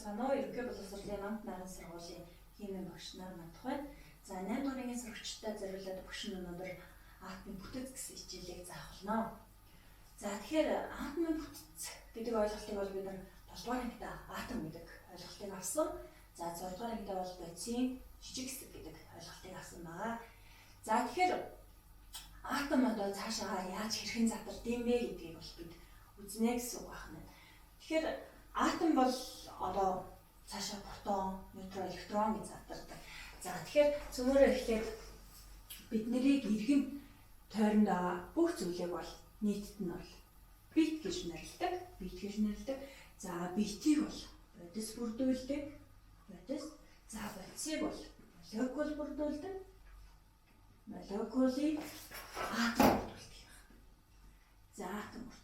санаа ерөнхий боловсролын намт нарийн сургуулийн химийн багш нар мандах байна. За 8 дугаарын сурагчтай зориулаад багш нь өнөөдөр атомын бүтэц гэсэн хичээлийг заах болно. За тэгэхээр атомын бүтэц гэдэг ойлголтыг бол бид нар 7 дугаар ангид атом гэдэг ойлголтыг авсан. За 6 дугаар ангид бол бодисын жижиг хэсэг гэдэг ойлголтыг авсан байгаа. За тэгэхээр атом одоо цаашаа яаж хэрхэн задардаг юм бэ гэдгийг бол бид үзнэ гэсэн үг байна. Тэгэхээр атом бол одоо цаашаа протон, нейтрон, электрон гэж задардаг. За тэгэхээр цөмөрөө эхлээд бид нарыг иргэн тойронд байгаа бүх зүйлийг бол нийтэд нь бол бит гэж нэрлэдэг. За битийг бол бодис бүрдүүлдэг. За бодисыг бол молекул бүрдүүлдэг. Молекулыг атом бүрдүүлдэг. За атом бүрдүүлдэг.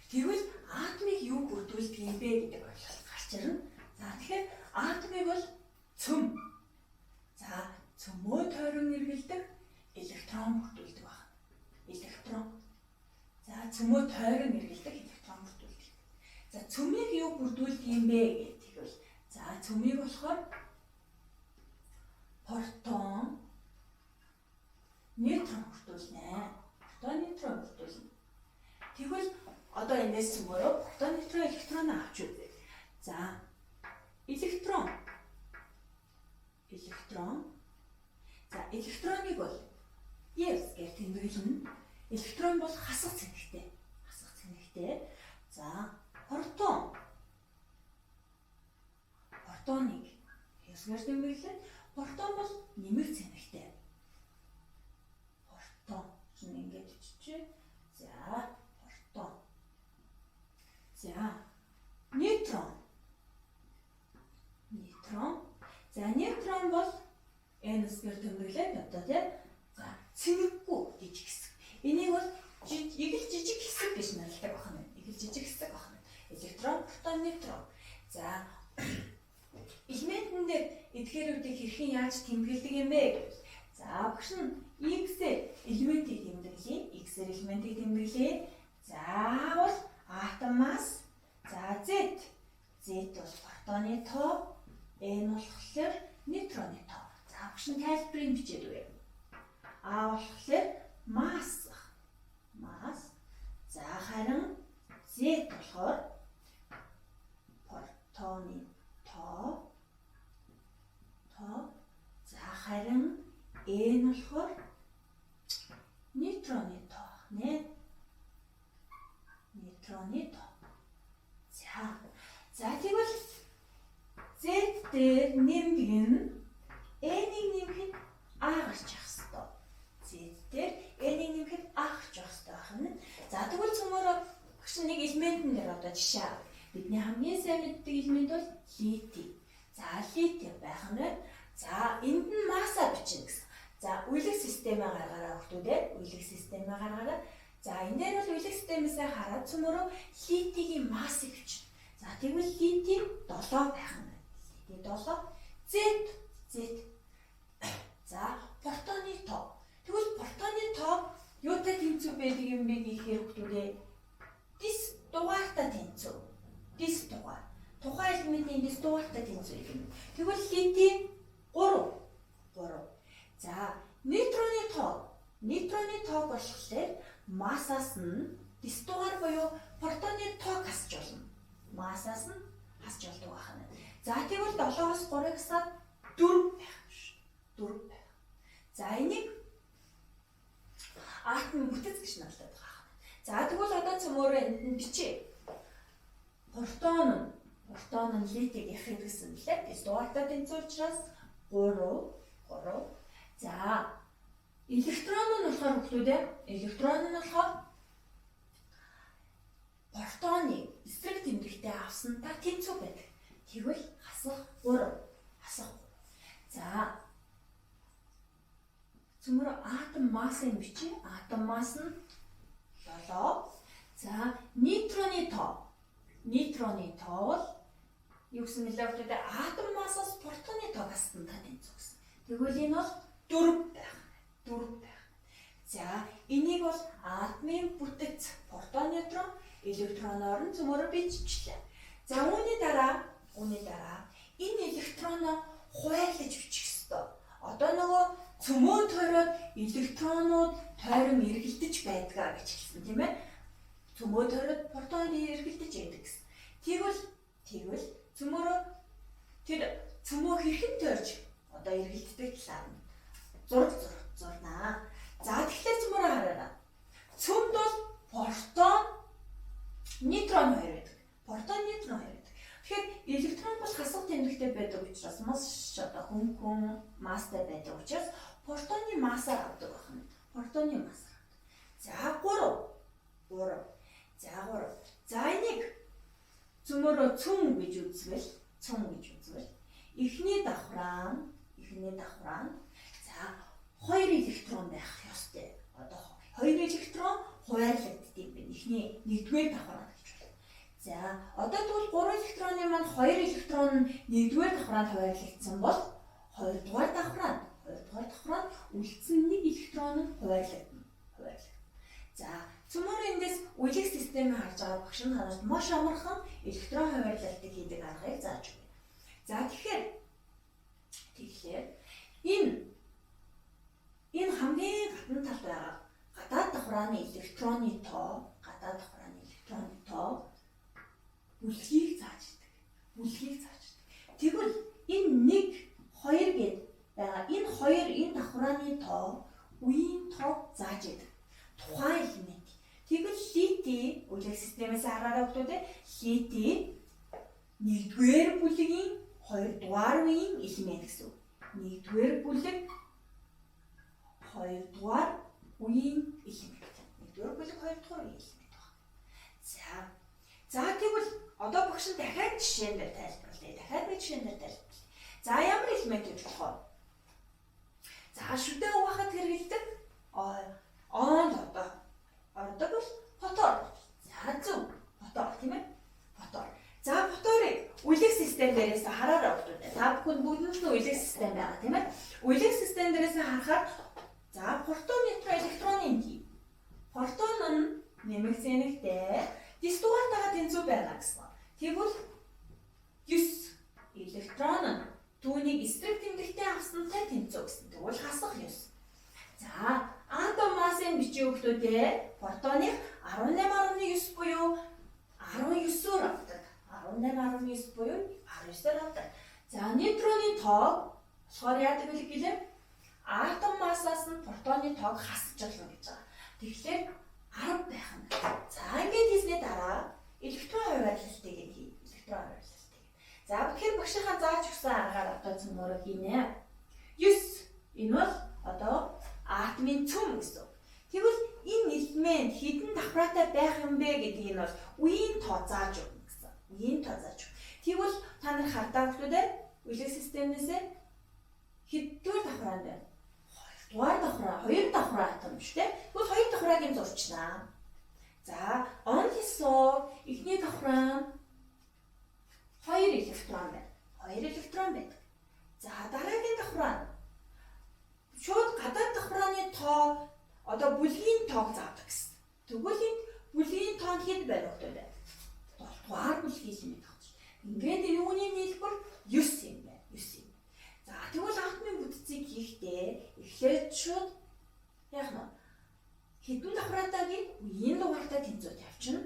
Тэгвэл атомыг юу бүрдүүлдэг юм бэ гэдэг ойлголт гарч ирнэ. За тэгэхээр атомыг бол цөм. За цөмөө тойрон эргэлдэг электрон бүрдүүлдэг байна. Электрон. За цөмөө тойрон эргэлдэг электрон бүрдүүлдэг. За цөмийг юу бүрдүүлдэг юм бэ гэдэг бол за цөмийг болохоор протон, нейтрон бүрдүүлнэ. Протон, нейтрон бүрдүүлнэ. Тэгвэл одоо энэс цөмөрөө протон, нейтрон, электрон авч үзье. За электрон. За электроныг бол yes гэж тэмдэглэнэ. Электрон бол хасах цэнэгтэй. За протон. Протоныг yes гэж тэмдэглэнэ. Протон бол нэмэг цэнэгтэй. Протон чинь ингэж биччихэ. За протон. За нейтрон. За нейтрон бол n-ээр тэмдэглээд одоо тийм. За цэнэггүй жижиг хэсэг. Энийг бол жижиг хэсэг гэж нэрлэдэг байна. Электрон, протон, нейтрон. За элементэн дээр эдгээрүүдийг хэрхэн яаж тэмдэглэдэг юм бэ гэвэл за багш нь X-ээр элементийг тэмдэглэе. За бол атомаас за Z бол протоны тоо, N болохоор нейтроны тоо. За багш нь тайлбарыг бичээд өгье. А болохоор масс. За харин Z болохоор протоны тоо. За харин N болохоор нейтроны тоо. За тэгвэл Z дээр нэмэх нь N-ийг нэмэхэд А гарч явах хэвээр. Z дээр N-ийг нэмэхэд А гарч явах хэвээр байна. За тэгвэл цөмөрөө багш нэг элементэн дээр одоо жишээ авъя. Бидний хамгийн сайн мэддэг элемент бол литий. За литий байх нь байна. За энд нь масса бичнэ гэсэн. За үйлэг системээ гаргаараа хүүхдүүдээ. За энэ дээр бол үйлэг системээс хараад цөмөрөө литигийн массыг бичнэ. За тэгвэл литий 7 байх нь. Z. За протоны тоо. Тэгвэл протоны тоо юутай тэнцүү байдаг юм бэ гэхээр хүүхдүүдээ дис дугаартай тэнцүү. Тухайн элементийн дис дугаартай тэнцүү юм. Тэгвэл литий 3. За нейтроны тоо болохоор массаас нь дис дугаар буюу протоны тоог хасч болдог байна. За тэгвэл 7-оос 3-ыг хасаад 4 байх юм шүү. За энийг атомын бүтэц гэж нэрлэдэг байна. За тэгвэл одоо цөмөрөө энд нь бичье. Протон нь литийг яхих гэсэн билээ. Дис дугаартай тэнцүү учраас 3. За электрон нь болохоор хүүхдүүдээ протоны эсрэг тэмдэгтээ авсантаа тэнцүү байдаг. Тэгвэл хасах 3. За цөмөрөө атом массыг бичье. Атом масс нь 7. За нейтроны тоо бол юу гэсэн мэлээ хүүхдүүдээ атом массаас протоны тоог хасантаа тэнцүү гэсэн. Тэгвэл энэ бол 4 байх. За энийг бол атомын бүтэц протон, нейтрон, электроноор нь цөмөрөө биччихлээ. За үүний дараа хуваарлаж бичих ёстой. Одоо нөгөө цөмөө тойроод электронууд тойрон эргэлдэж байдгаа гэж хэлсэн тийм ээ. Цөмөө тойроод протон эргэлдэж байдаг гэсэн. Тэгвэл цөмөөрөө тэр цөмөө хэрхэн тойрч одоо эргэлддэг талаар зурнаа. За тэгэхээр цөмөөрөө хараарай. Цөмд бол протон, нейтрон хоёр байдаг. Протон, нейтрон хоёр байдаг. Тэгэхээр электрон бол хасах тэмдэгтэй байдаг учраас маш одоо хөнгөн масстай байдаг учраас протоны массаар авдаг байна. Протоны массаар. За 3. За энийг цөмөөрөө цөм гэж үзвэл эхний давхраа за 2 электрон байх ёстой. Одоо 2 электрон хуваарлагддаг юм байна. Эхний 1-р давхраа гэж байна. За одоо тэгвэл 3 электроны маань 2 электрон 1-р давхраанд хуваарлагдсан бол 2-р давхраанд үлдсэн 1 электрон нь хуваарлагдана. За цөмөөр эндээс үеийг системийг харж байгаа багш нь танаас маш амархан электрон хуваарлалтыг хийдэг аргыг зааж өгье. За тэгэхээр энэ хамгийн гадна талд байгаа гадаад давхрааны электроны тоо бүлгийг зааж өгдөг. Тэгвэл энэ 1 2 гээд байгаа энэ давхрааны тоо үеийн тоо зааж өгдөг. Тухайн элемент. Тэгвэл литий үеийг системээс хараарай хүмүүс литий 1-р бүлгийн 2-р үеийн элемент гэсэн үг. 1-р бүлэг 2-р үеийн элемент. 1-р бүлэг 2-р үеийн элемент байна. За тэгвэл одоо багш нь дахиад жишээн дээр тайлбарлая. За ямар элемент гэж болох вэ? За шүдэ угаахад хэрэглэдэг ордог бол фотон. За зөв фотон тийм ээ. За фоторыг үеийг систем дээрээс хараарай хүмүүс. Та бүхэн бүгд нь үеийг систем байгаа тийм ээ. Үеийг систем дээрээс харахаар за протон, нейтron, электроны энгийн. Протон нь нэмэгцэнэгтэй дистугартайгаа тэнцүү байна гэсэн. Тэгвэл 9 электрон нь түүнийг эсрэг тэмдэгтээ авсантай тэнцүү гэсэн. Тэгвэл хасах 9. За атом массын бичиг өгтөдөө протоны 18.9 буюу 19-оор авдаг. 18.9 буюу 19-оор авдаг. За нейтроны тоог болохоор яадаг вэ гэлээ? Атом массаас нь протоны тоог хасаж болно гэж байгаа. Тэгэхээр 10 байх нь. За ингээд хийсний дараа электрон хуваарлалтыг хий. За тэгэхээр багшийнхаа зааж өгсөн аргаар одоо цөмөөрөө хийнэ. 9 энэ бол одоо атомын цөм гэсэн. Тэгвэл энэ элемент хэдэн давхраатай байх юм бэ гэдгийг нь бол үеийн тоо зааж өгнө гэсэн. Тэгвэл та нар хардаа бүлүүдээ үеийг системнээс хэддүгээр давхраанд байна? 2 давхраа атом шүү дээ. Тэгвэл 2 давхраагийн зурчнаа. За онлисоо эхний давхраа 2 электрон байна. За дараагийн давхраа шууд гадаад давхрааны тоо одоо бүлгийн тоог заадаг гэсэн. Тэгвэл энэ бүлгийн тоо нь хэд байна вэ? 7-р бүлгийн элемент багч. Ингээд юуны нийлбэр 9 юм байна. За тэгвэл атомын бүтцийг хийхдээ эхлээд шууд яах нь хэдэн давхраатайг үеийн дугаартай тэнцвэрт тавьчихна.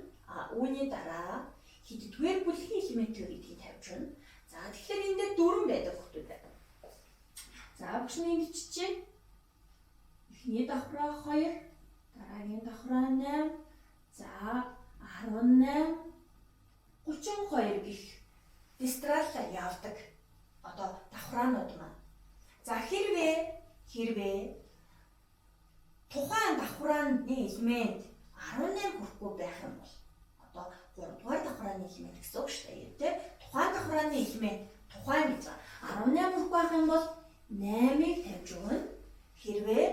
Үүний дараа хэддүгээр бүлгийн элемент гэдгийг тавьчихна. За тэгэхээр энэ дээр 4 байдаг хүмүүс. За багшны биччихье. Эхний давхраа 2, дараагийн давхраа 8, за 18, 32 гэх дистралла явдаг. Одоо давхраанууд маань. За хэрвээ тухайн давхрааны элемент 18 хүрэхгүй байх юм бол одоо 3-р давхрааны элемент гэсэн үг шүү дээ. Тэ тухайн давхрааны элемент тухайн гэж 18 хүрэхгүй байх юм бол 8-ыг тавьж өгнө. Хэрвээ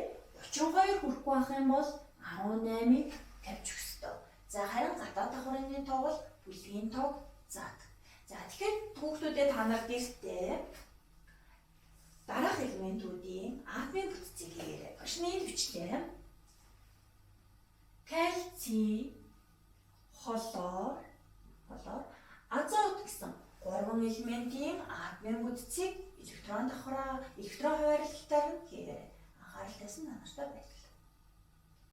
32 хүрэхгүй байх юм бол 18-ыг тавьж өгөх ёстой. За харин гадаад давхрааны тоог бол бүлгийн тоог заадаг. За тэгэхээр хүүхдүүдээ та нар дээртэй дараах элементүүдийн атомын бүтцийг хийгээрэй. Багшны бичлээ. Кальций, хлор, азот гэсэн 3 элементийн атомын бүтцийг электрон давхраа электрон хуваарлалтаар нь хийгээрэй. Анхаарал тавьсан та нартай баярлалаа.